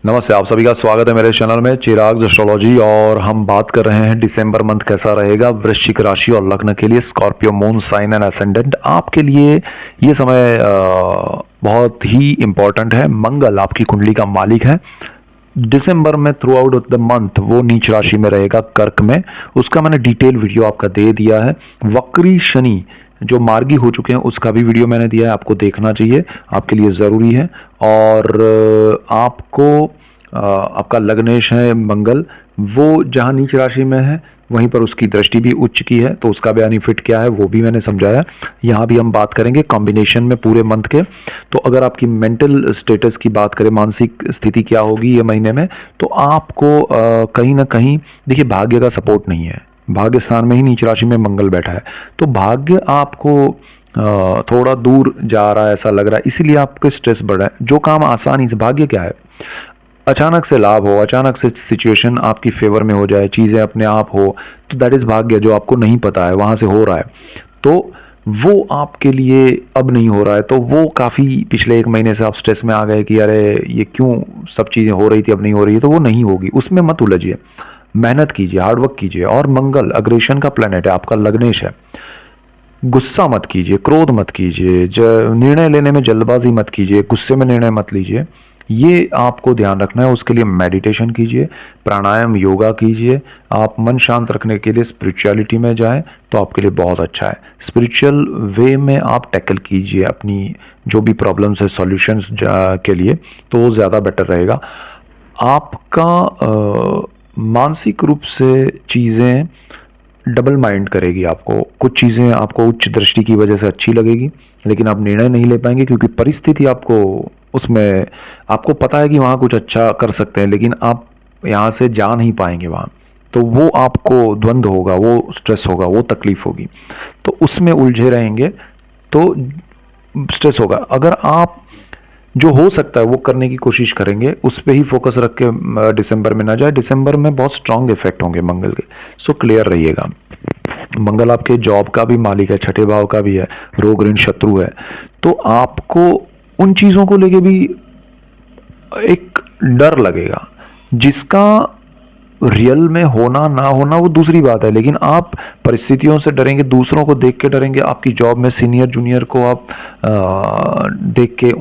नमस्ते, आप सभी का स्वागत है मेरे चैनल में चिराग एस्ट्रोलॉजी। और हम बात कर रहे हैं दिसंबर मंथ कैसा रहेगा वृश्चिक राशि और लग्न के लिए, Scorpio moon sign and ascendant. आपके लिए ये समय बहुत ही इम्पोर्टेंट है। मंगल आपकी कुंडली का मालिक है। दिसंबर में थ्रू आउट द मंथ वो नीच राशि में रहेगा, कर्क में। उसका मैंने डिटेल वीडियो आपका दे दिया है। वक्री शनि जो मार्गी हो चुके हैं उसका भी वीडियो मैंने दिया है, आपको देखना चाहिए, आपके लिए ज़रूरी है। और आपको आपका लग्नेश है मंगल, वो जहाँ नीच राशि में है वहीं पर उसकी दृष्टि भी उच्च की है, तो उसका बेनिफिट क्या है वो भी मैंने समझाया। यहाँ भी हम बात करेंगे कॉम्बिनेशन में पूरे मंथ के। तो अगर आपकी मेंटल स्टेटस की बात करें, मानसिक स्थिति क्या होगी ये महीने में, तो आपको कहीं ना कहीं देखिए भाग्य का सपोर्ट नहीं है। भाग्य स्थान में ही नीच राशि में मंगल बैठा है, तो भाग्य आपको थोड़ा दूर जा रहा है ऐसा लग रहा है, इसीलिए आपके स्ट्रेस बढ़ रहा है। जो काम आसानी से, भाग्य क्या है, अचानक से लाभ हो, अचानक से सिचुएशन आपकी फेवर में हो जाए, चीज़ें अपने आप हो, तो दैट इज़ भाग्य। जो आपको नहीं पता है वहाँ से हो रहा है, तो वो आपके लिए अब नहीं हो रहा है। तो वो काफ़ी पिछले एक महीने से आप स्ट्रेस में आ गए कि अरे ये क्यों सब चीज़ें हो रही थी अब नहीं हो रही है, तो वो नहीं होगी। उसमें मत उलझिए, मेहनत कीजिए, हार्डवर्क कीजिए। और मंगल अग्रेशन का प्लेनेट है, आपका लग्नेश है। गुस्सा मत कीजिए, क्रोध मत कीजिए, निर्णय लेने में जल्दबाजी मत कीजिए, गुस्से में निर्णय मत लीजिए। ये आपको ध्यान रखना है। उसके लिए मेडिटेशन कीजिए, प्राणायाम, योगा कीजिए। आप मन शांत रखने के लिए स्पिरिचुअलिटी में जाएं तो आपके लिए बहुत अच्छा है। स्पिरिचुअल वे में आप टैकल कीजिए अपनी जो भी प्रॉब्लम्स है सॉल्यूशंस के लिए, तो वो ज़्यादा बेटर रहेगा। आपका मानसिक रूप से चीज़ें डबल माइंड करेगी आपको। कुछ चीज़ें आपको उच्च दृष्टि की वजह से अच्छी लगेगी, लेकिन आप निर्णय नहीं ले पाएंगे क्योंकि परिस्थिति आपको उसमें, आपको पता है कि वहाँ कुछ अच्छा कर सकते हैं, लेकिन आप यहाँ से जा नहीं पाएंगे वहाँ। तो वो आपको द्वंद्व होगा, वो स्ट्रेस होगा, वो तकलीफ होगी, तो उसमें उलझे रहेंगे तो स्ट्रेस होगा। अगर आप जो हो सकता है वो करने की कोशिश करेंगे, उस पर ही फोकस रख के दिसंबर में ना जाए। दिसंबर में बहुत स्ट्रांग इफेक्ट होंगे मंगल के, सो क्लियर रहिएगा। मंगल आपके जॉब का भी मालिक है, छठे भाव का भी है, रोग ऋण शत्रु है। तो आपको उन चीज़ों को लेके भी एक डर लगेगा, जिसका रियल में होना ना होना वो दूसरी बात है, लेकिन आप परिस्थितियों से डरेंगे, दूसरों को देख के डरेंगे। आपकी जॉब में सीनियर जूनियर को आप देख के,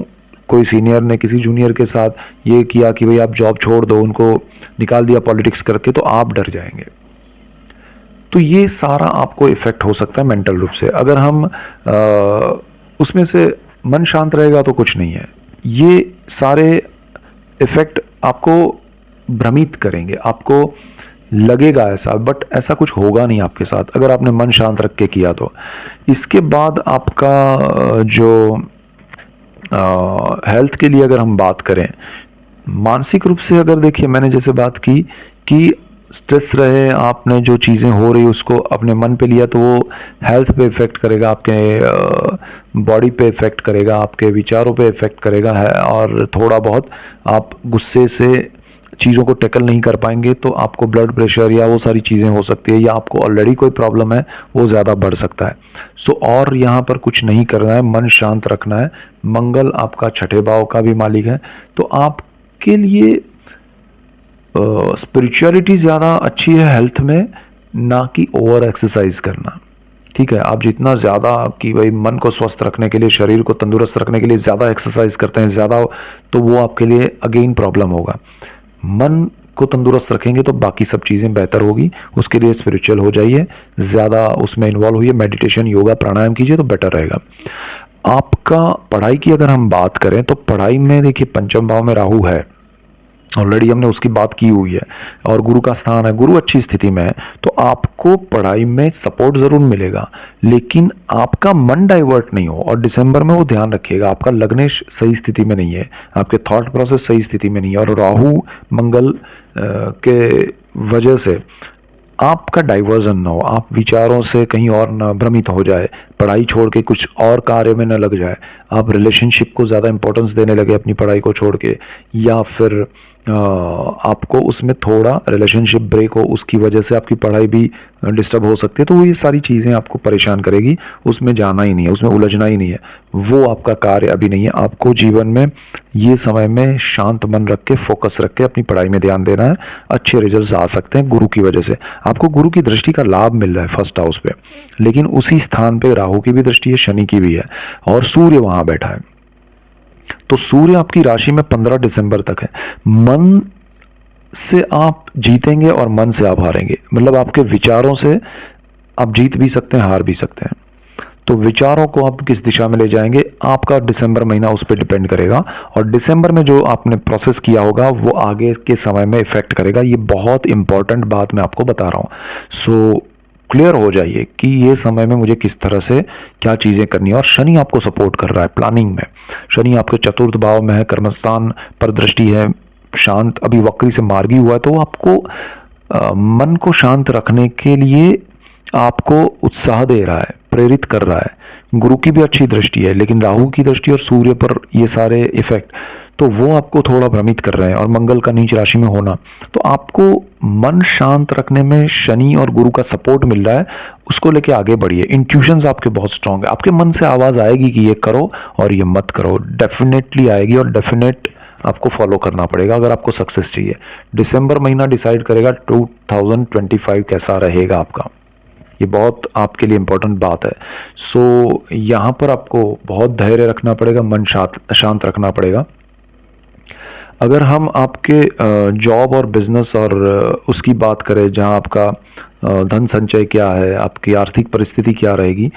कोई सीनियर ने किसी जूनियर के साथ ये किया कि भाई आप जॉब छोड़ दो, उनको निकाल दिया पॉलिटिक्स करके, तो आप डर जाएंगे। तो ये सारा आपको इफेक्ट हो सकता है मेंटल रूप से। अगर हम उसमें से मन शांत रहेगा तो कुछ नहीं है। ये सारे इफेक्ट आपको भ्रमित करेंगे, आपको लगेगा ऐसा, बट ऐसा कुछ होगा नहीं आपके साथ अगर आपने मन शांत रख के किया तो। इसके बाद आपका जो हेल्थ के लिए अगर हम बात करें, मानसिक रूप से अगर देखिए, मैंने जैसे बात की कि स्ट्रेस रहे, आपने जो चीज़ें हो रही उसको अपने मन पे लिया, तो वो हेल्थ पे इफ़ेक्ट करेगा, आपके बॉडी पे इफ़ेक्ट करेगा, आपके विचारों पे इफ़ेक्ट करेगा है। और थोड़ा बहुत आप गुस्से से चीज़ों को टैकल नहीं कर पाएंगे तो आपको ब्लड प्रेशर या वो सारी चीज़ें हो सकती है, या आपको ऑलरेडी कोई प्रॉब्लम है वो ज़्यादा बढ़ सकता है। सो और यहाँ पर कुछ नहीं करना है, मन शांत रखना है। मंगल आपका छठे भाव का भी मालिक है, तो आपके लिए स्पिरिचुअलिटी ज़्यादा अच्छी है हेल्थ में, ना कि ओवर एक्सरसाइज करना। ठीक है, आप जितना ज़्यादा कि भाई मन को स्वस्थ रखने के लिए, शरीर को तंदुरुस्त रखने के लिए ज़्यादा एक्सरसाइज करते हैं ज़्यादा, तो वो आपके लिए अगेन प्रॉब्लम होगा। मन को तंदुरुस्त रखेंगे तो बाकी सब चीज़ें बेहतर होगी। उसके लिए स्पिरिचुअल हो जाइए, ज़्यादा उसमें इन्वॉल्व होइए, मेडिटेशन, योगा, प्राणायाम कीजिए तो बेटर रहेगा। आपका पढ़ाई की अगर हम बात करें तो पढ़ाई में देखिए पंचम भाव में राहु है, ऑलरेडी हमने उसकी बात की हुई है, और गुरु का स्थान है, गुरु अच्छी स्थिति में है, तो आपको पढ़ाई में सपोर्ट ज़रूर मिलेगा, लेकिन आपका मन डाइवर्ट नहीं हो। और दिसंबर में वो ध्यान रखिएगा, आपका लग्नेश सही स्थिति में नहीं है, आपके थॉट प्रोसेस सही स्थिति में नहीं है, और राहु मंगल के वजह से आपका डाइवर्जन ना हो, आप विचारों से कहीं और ना भ्रमित हो जाए, पढ़ाई छोड़ के कुछ और कार्य में न लग जाए, आप रिलेशनशिप को ज़्यादा इंपॉर्टेंस देने लगे अपनी पढ़ाई को छोड़ के, या फिर आपको उसमें थोड़ा रिलेशनशिप ब्रेक हो, उसकी वजह से आपकी पढ़ाई भी डिस्टर्ब हो सकती है। तो ये सारी चीज़ें आपको परेशान करेगी, उसमें जाना ही नहीं है, उसमें उलझना ही नहीं है, वो आपका कार्य अभी नहीं है। आपको जीवन में ये समय में शांत मन रख के, फोकस रख के अपनी पढ़ाई में ध्यान देना है। अच्छे रिजल्ट्स आ सकते हैं गुरु की वजह से। आपको गुरु की दृष्टि का लाभ मिल रहा है फर्स्ट हाउस पे, लेकिन उसी स्थान पे राहु की भी दृष्टि है, शनि की भी है, और सूर्य वहां बैठा है। तो सूर्य आपकी राशि में 15 दिसंबर तक है। मन से आप जीतेंगे और मन से आप हारेंगे, मतलब आपके विचारों से आप जीत भी सकते हैं, हार भी सकते हैं। तो विचारों को आप किस दिशा में ले जाएंगे, आपका दिसंबर महीना उस पर डिपेंड करेगा, और दिसंबर में जो आपने प्रोसेस किया होगा वो आगे के समय में इफेक्ट करेगा। ये बहुत इंपॉर्टेंट बात मैं आपको बता रहा हूँ। सो क्लियर हो जाइए कि ये समय में मुझे किस तरह से क्या चीज़ें करनी है। और शनि आपको सपोर्ट कर रहा है प्लानिंग में। शनि आपके चतुर्थ भाव में है, कर्मस्थान पर दृष्टि है, शांत, अभी वक्री से मार्गी हुआ है, तो आपको मन को शांत रखने के लिए आपको उत्साह दे रहा है, प्रेरित कर रहा है। गुरु की भी अच्छी दृष्टि है, लेकिन राहु की दृष्टि और सूर्य पर ये सारे इफेक्ट, तो वो आपको थोड़ा भ्रमित कर रहे हैं, और मंगल का नीच राशि में होना, तो आपको मन शांत रखने में शनि और गुरु का सपोर्ट मिल रहा है। उसको लेके आगे बढ़िए। इंट्यूशंस आपके बहुत स्ट्रांग है, आपके मन से आवाज़ आएगी कि ये करो और ये मत करो, डेफिनेटली आएगी, और डेफिनेट आपको फॉलो करना पड़ेगा अगर आपको सक्सेस चाहिए। दिसंबर महीना डिसाइड करेगा 2025 कैसा रहेगा आपका। ये बहुत आपके लिए इम्पोर्टेंट बात है। सो यहाँ पर आपको बहुत धैर्य रखना पड़ेगा, मन शांत रखना पड़ेगा। अगर हम आपके जॉब और बिजनेस और उसकी बात करें, जहाँ आपका धन संचय क्या है, आपकी आर्थिक परिस्थिति क्या रहेगी,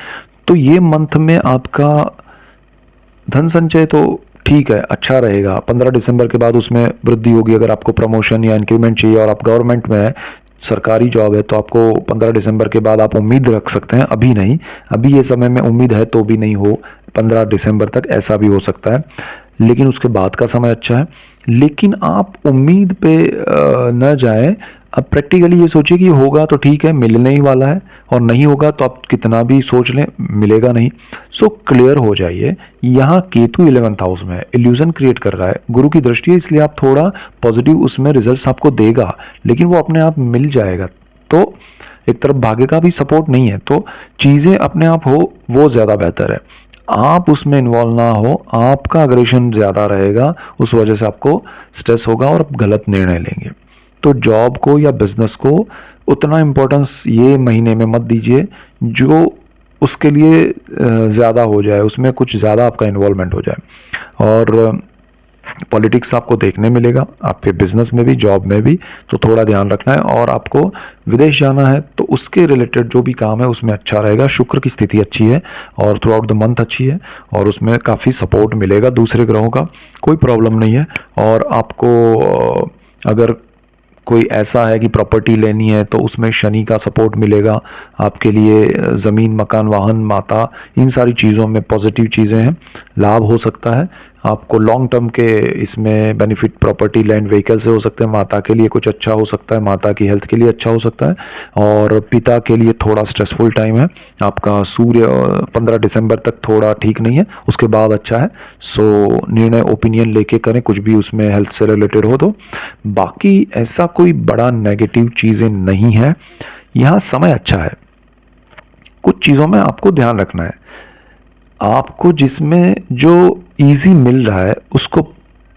तो ये मंथ में आपका धन संचय तो ठीक है, अच्छा रहेगा। 15 दिसंबर के बाद उसमें वृद्धि होगी। अगर आपको प्रमोशन या इंक्रीमेंट चाहिए और आप गवर्नमेंट में है, सरकारी जॉब है, तो आपको 15 दिसंबर के बाद आप उम्मीद रख सकते हैं। अभी नहीं, अभी ये समय में उम्मीद है तो भी नहीं हो, 15 दिसंबर तक ऐसा भी हो सकता है, लेकिन उसके बाद का समय अच्छा है। लेकिन आप उम्मीद पे न जाएं। अब प्रैक्टिकली ये सोचिए कि होगा तो ठीक है, मिलने ही वाला है, और नहीं होगा तो आप कितना भी सोच लें, मिलेगा नहीं। सो क्लियर हो जाइए। यहाँ केतु 11th हाउस में है, इल्यूजन क्रिएट कर रहा है, गुरु की दृष्टि है, इसलिए आप थोड़ा पॉजिटिव उसमें रिजल्ट्स आपको देगा, लेकिन वो अपने आप मिल जाएगा। तो एक तरफ भाग्य का भी सपोर्ट नहीं है, तो चीज़ें अपने आप हो वो ज़्यादा बेहतर है। आप उसमें इन्वॉल्व ना हो, आपका अग्रेशन ज़्यादा रहेगा, उस वजह से आपको स्ट्रेस होगा और आप गलत निर्णय लेंगे। तो जॉब को या बिजनेस को उतना इम्पोर्टेंस ये महीने में मत दीजिए जो उसके लिए ज़्यादा हो जाए, उसमें कुछ ज़्यादा आपका इन्वॉल्वमेंट हो जाए। और पॉलिटिक्स आपको देखने मिलेगा, आपके बिजनेस में भी, जॉब में भी, तो थोड़ा ध्यान रखना है। और आपको विदेश जाना है तो उसके रिलेटेड जो भी काम है उसमें अच्छा रहेगा। शुक्र की स्थिति अच्छी है और थ्रू आउट द मंथ अच्छी है, और उसमें काफ़ी सपोर्ट मिलेगा दूसरे ग्रहों का, कोई प्रॉब्लम नहीं है। और आपको अगर कोई ऐसा है कि प्रॉपर्टी लेनी है तो उसमें शनि का सपोर्ट मिलेगा आपके लिए। ज़मीन, मकान, वाहन, माता, इन सारी चीज़ों में पॉजिटिव चीज़ें हैं, लाभ हो सकता है आपको लॉन्ग टर्म के। इसमें बेनिफिट प्रॉपर्टी, लैंड, व्हीकल से हो सकते हैं। माता के लिए कुछ अच्छा हो सकता है, माता की हेल्थ के लिए अच्छा हो सकता है। और पिता के लिए थोड़ा स्ट्रेसफुल टाइम है आपका। सूर्य 15 दिसंबर तक थोड़ा ठीक नहीं है, उसके बाद अच्छा है। सो निर्णय ओपिनियन लेके करें, कुछ भी उसमें हेल्थ से रिलेटेड हो तो। बाकी ऐसा कोई बड़ा नेगेटिव चीज़ें नहीं है, यहाँ समय अच्छा है। कुछ चीज़ों में आपको ध्यान रखना है, आपको जिसमें जो इजी मिल रहा है उसको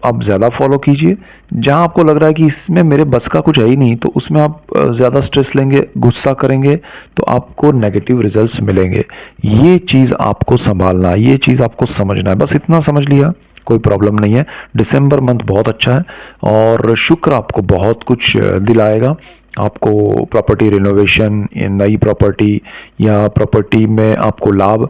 आप ज़्यादा फॉलो कीजिए। जहाँ आपको लग रहा है कि इसमें मेरे बस का कुछ है ही नहीं, तो उसमें आप ज़्यादा स्ट्रेस लेंगे, गुस्सा करेंगे, तो आपको नेगेटिव रिजल्ट्स मिलेंगे। ये चीज़ आपको संभालना है, ये चीज़ आपको समझना है। बस इतना समझ लिया, कोई प्रॉब्लम नहीं है। दिसंबर मंथ बहुत अच्छा है, और शुक्र आपको बहुत कुछ दिलाएगा। आपको प्रॉपर्टी रिनोवेशन, नई प्रॉपर्टी या प्रॉपर्टी में आपको लाभ,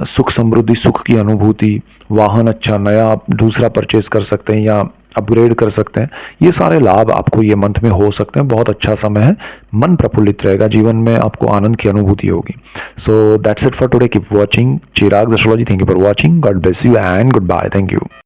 सुख समृद्धि, सुख की अनुभूति, वाहन अच्छा नया आप दूसरा परचेज कर सकते हैं या अपग्रेड कर सकते हैं। ये सारे लाभ आपको ये मंथ में हो सकते हैं। बहुत अच्छा समय है, मन प्रफुल्लित रहेगा, जीवन में आपको आनंद की अनुभूति होगी। So that's it for today. Keep watching Chirag astrology. Thank you for watching. God bless you and goodbye. Thank you.